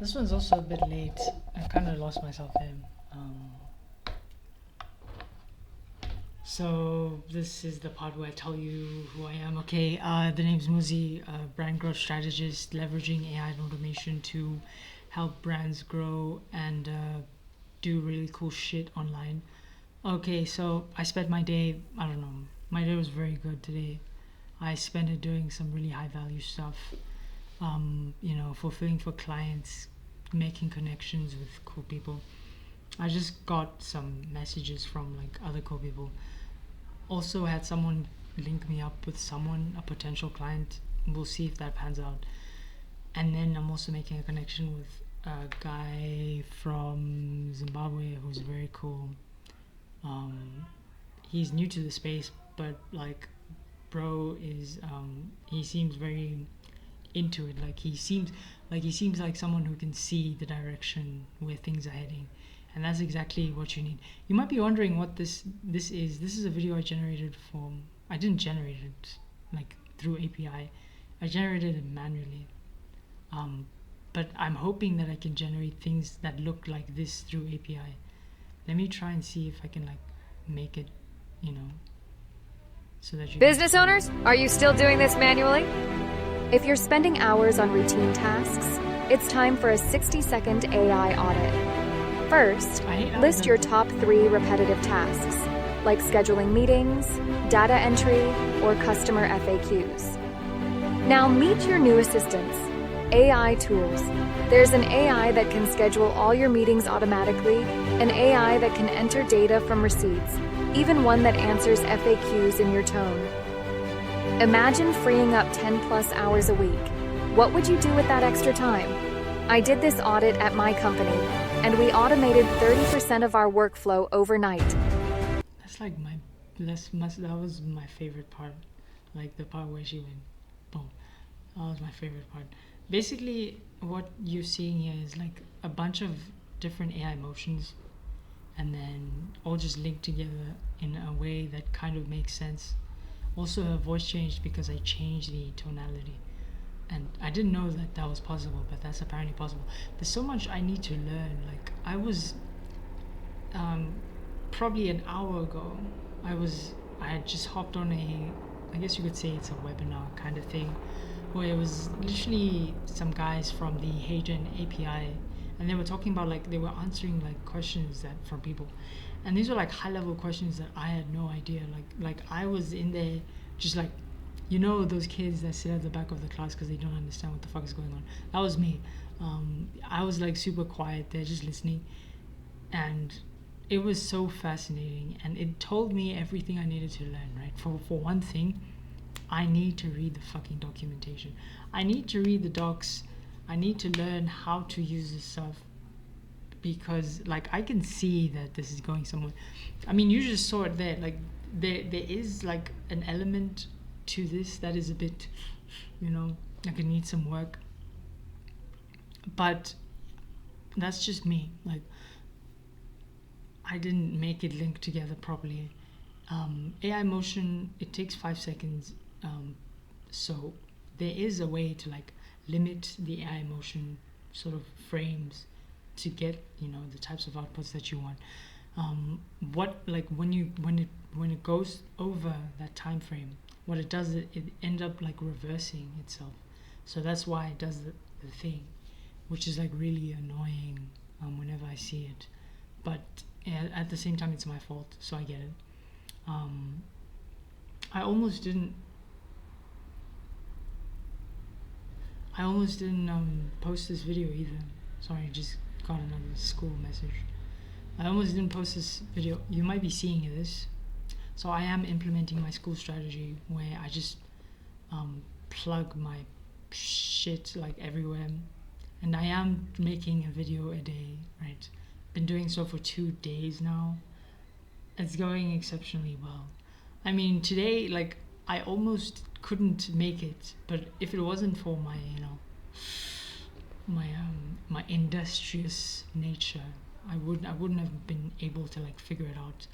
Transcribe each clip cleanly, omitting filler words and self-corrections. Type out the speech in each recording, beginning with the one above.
This one's also a bit late. I kind of lost myself there. So this is the part where I tell you who I am. Okay, the name's Muzi, brand growth strategist, leveraging AI and automation to help brands grow and do really cool shit online. Okay, so I spent my day, I don't know, my day was very good today. I spent it doing some really high value stuff, fulfilling for clients, making connections with cool people. I just got some messages from like other cool people. Also had someone link me up with someone, a potential client. We'll see if that pans out. And then I'm also making a connection with a guy from Zimbabwe who's very cool. He's new to the space, but like, bro is he seems very into it. He seems like someone who can see the direction where things are heading, and that's exactly what you need. You might be wondering what this is. This is a video I didn't generate it like through API. I generated it manually. But I'm hoping that I can generate things that look like this through API. Let me try and see if I can like make it, so that you Business owners, are you still doing this manually? If you're spending hours on routine tasks, it's time for a 60-second AI audit. First, list your top 3 repetitive tasks, like scheduling meetings, data entry, or customer FAQs. Now meet your new assistants, AI tools. There's an AI that can schedule all your meetings automatically, an AI that can enter data from receipts, even one that answers FAQs in your tone. Imagine freeing up 10+ hours a week. What would you do with that extra time? I did this audit at my company, and we automated 30% of our workflow overnight. That was my favorite part. Like the part where she went, boom. That was my favorite part. Basically, what you're seeing here is like a bunch of different AI motions, and then all just linked together in a way that kind of makes sense. Also, her voice changed because I changed the tonality, and I didn't know that that was possible, but that's apparently possible. There's so much I need to learn. Like I was probably an hour ago, I had just hopped on I guess you could say it's a webinar kind of thing, where it was literally some guys from the HeyGen API, and they were talking about they were answering like questions that from people, and these were like high level questions that I had no idea. Like I was in there just like, those kids that sit at the back of the class because they don't understand what the fuck is going on. That was me. I was like super quiet there, just listening, and it was so fascinating, and it told me everything I needed to learn. Right, for one thing, I need to read the fucking documentation. I need to read the docs. I need to learn how to use this stuff, because like I can see that this is going somewhere. I mean, you just saw it there. Like there is like an element to this that is a bit, like it needs some work. But that's just me. Like I didn't make it link together properly. AI motion, it takes 5 seconds. So there is a way to like limit the AI motion sort of frames to get the types of outputs that you want. When it goes over that time frame, what it does, it end up like reversing itself. So that's why it does the thing, which is like really annoying whenever I see it. But at the same time, it's my fault, so I get it. I almost didn't post this video either. Sorry, just got another school message. I almost didn't post this video. You might be seeing this. So I am implementing my school strategy where I just plug my shit like everywhere, and I am making a video a day. Right, been doing so for 2 days now. It's going exceptionally well. I mean, today, like, I almost couldn't make it, but if it wasn't for my my industrious nature, I wouldn't have been able to like figure it out.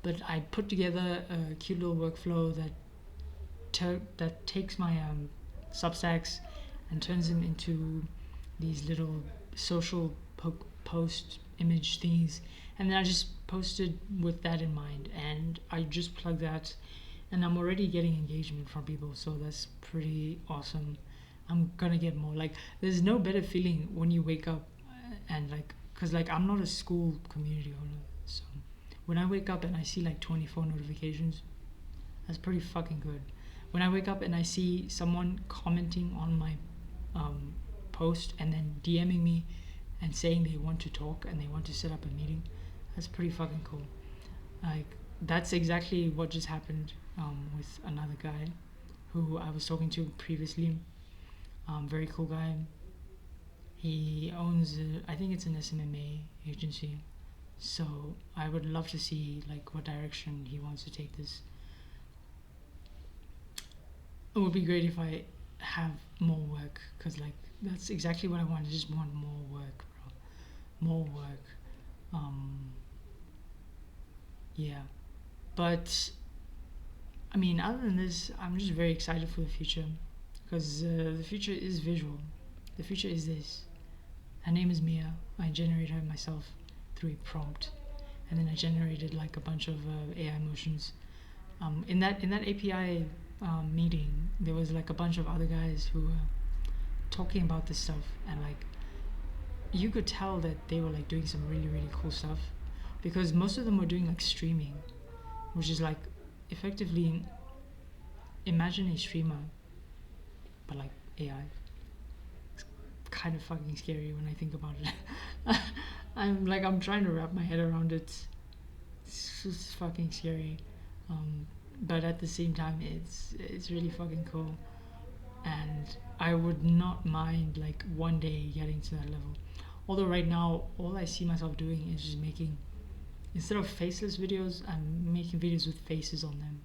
But I put together a cute little workflow that takes my Substacks and turns them into these little social post image things, and then I just posted with that in mind, and I just plugged that, and I'm already getting engagement from people, so that's pretty awesome. I'm gonna get more. Like, there's no better feeling when you wake up and like, cause like I'm not a school community owner, so when I wake up and I see like 24 notifications, that's pretty fucking good. When I wake up and I see someone commenting on my post and then DMing me and saying they want to talk and they want to set up a meeting, that's pretty fucking cool. Like, that's exactly what just happened with another guy who I was talking to previously. Very cool guy. He owns, I think it's an SMMA agency. So I would love to see like what direction he wants to take this. It would be great if I have more work, because like that's exactly what I want. I just want more work, bro. More work. Yeah. But I mean, other than this, I'm just very excited for the future, because the future is visual. The future is this. Her name is Mia. I generated her myself through a prompt, and then I generated like a bunch of AI motions. In that API meeting, there was like a bunch of other guys who were talking about this stuff, and like you could tell that they were like doing some really cool stuff, because most of them were doing like streaming, which is like effectively, imagine a streamer but like AI. It's kind of fucking scary when I think about it. I'm trying to wrap my head around it. It's just fucking scary, but at the same time it's really fucking cool, and I would not mind like one day getting to that level. Although right now all I see myself doing is just making, instead of faceless videos, I'm making videos with faces on them.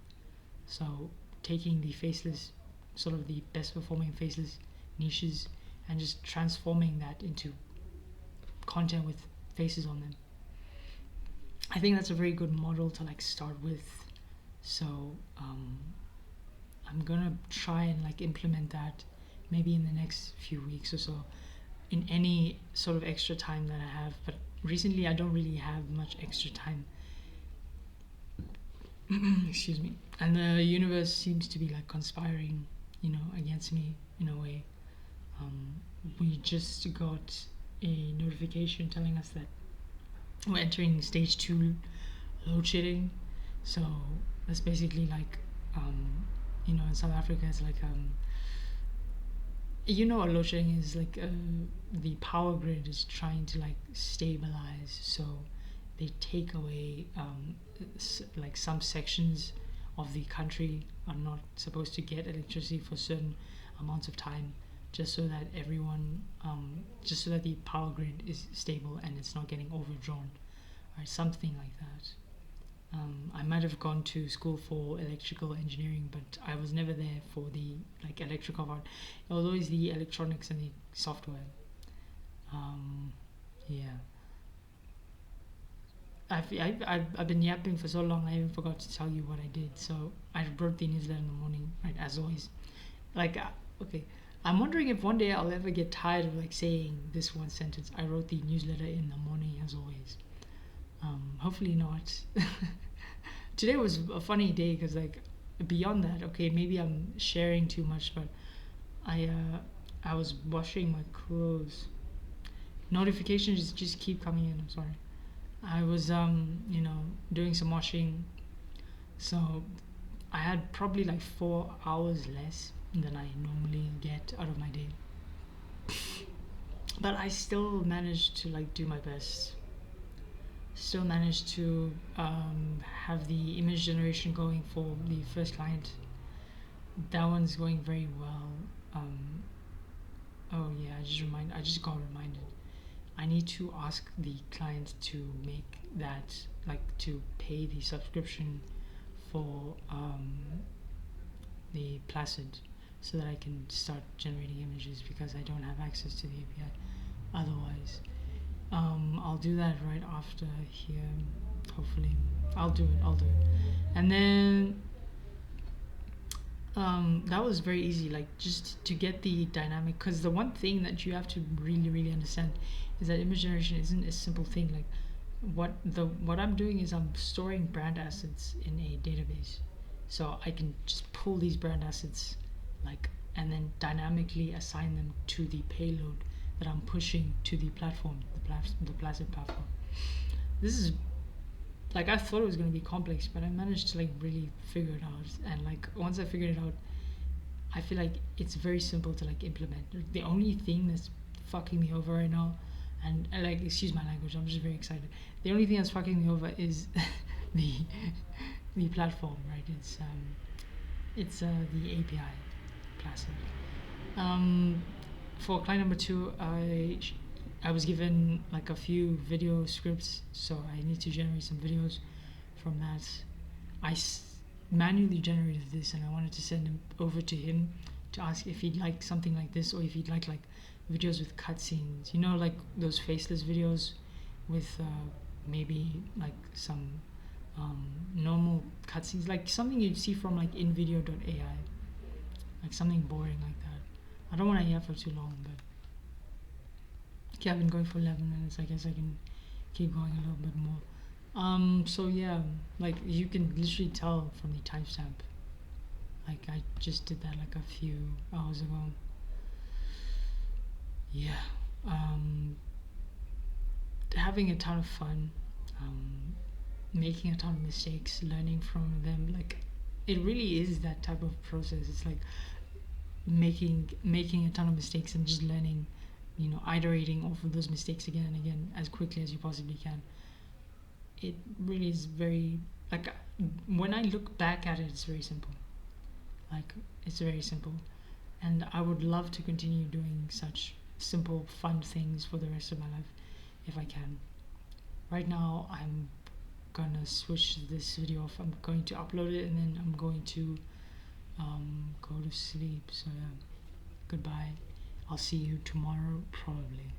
So taking the faceless, sort of the best performing faceless niches, and just transforming that into content with faces on them. I think that's a very good model to like start with. So I'm gonna try and like implement that maybe in the next few weeks or so, in any sort of extra time that I have. But recently I don't really have much extra time. Excuse me. And the universe seems to be like conspiring, against me in a way. We just got a notification telling us that we're entering stage 2 load shedding. So that's basically like, in South Africa, it's like, what load shedding is like. The power grid is trying to like stabilize, so they take away like some sections of the country are not supposed to get electricity for certain amounts of time, just so that everyone, just so that the power grid is stable and it's not getting overdrawn, or something like that. I might have gone to school for electrical engineering, but I was never there for the like electrical part. It was always the electronics and the software. Yeah. I've been yapping for so long, I even forgot to tell you what I did. So I wrote the newsletter in the morning, right, as always. Like, okay, I'm wondering if one day I'll ever get tired of like saying this one sentence. I wrote the newsletter in the morning, as always. Hopefully not. Today was a funny day, because like beyond that, okay, maybe I'm sharing too much, but I was washing my clothes. Notifications just keep coming in. I'm sorry. I was doing some washing, so I had probably like 4 hours less than I normally get out of my day. But I still managed to like do my best. Still managed to have the image generation going for the first client. That one's going very well. Oh yeah, I just got reminded. I need to ask the client to make that, like, to pay the subscription for the Placid, so that I can start generating images, because I don't have access to the API otherwise. I'll do that right after here, hopefully. I'll do it. And then That was very easy, like just to get the dynamic, because the one thing that you have to really understand is that image generation isn't a simple thing. Like what I'm doing is I'm storing brand assets in a database, so I can just pull these brand assets, like, and then dynamically assign them to the payload that I'm pushing to the platform, the Placid platform. This is, like, I thought it was going to be complex, but I managed to like really figure it out. And like once I figured it out, I feel like it's very simple to like implement. The only thing that's fucking me over right now, and like, excuse my language, I'm just very excited. The only thing that's fucking me over is the the platform, right? It's the API Placid. For client number 2, I was given like a few video scripts, so I need to generate some videos from that. I manually generated this, and I wanted to send them over to him to ask if he'd like something like this, or if he'd like videos with cutscenes. You know, like those faceless videos with maybe like some normal cutscenes, like something you'd see from like InVideo.ai, like something boring like that. I don't want to hear for too long, but okay, I've been going for 11 minutes. I guess I can keep going a little bit more. So yeah, like you can literally tell from the timestamp. Like I just did that like a few hours ago. Yeah, having a ton of fun, making a ton of mistakes, learning from them. Like it really is that type of process. It's like making a ton of mistakes and just learning, you know, iterating off of those mistakes again and again as quickly as you possibly can. It really is very, like, when I look back at it, it's very simple. Like it's very simple, and I would love to continue doing such simple fun things for the rest of my life if I can. Right now I'm gonna switch this video off. I'm going to upload it, and then I'm going to go to sleep. So yeah, goodbye. I'll see you tomorrow probably.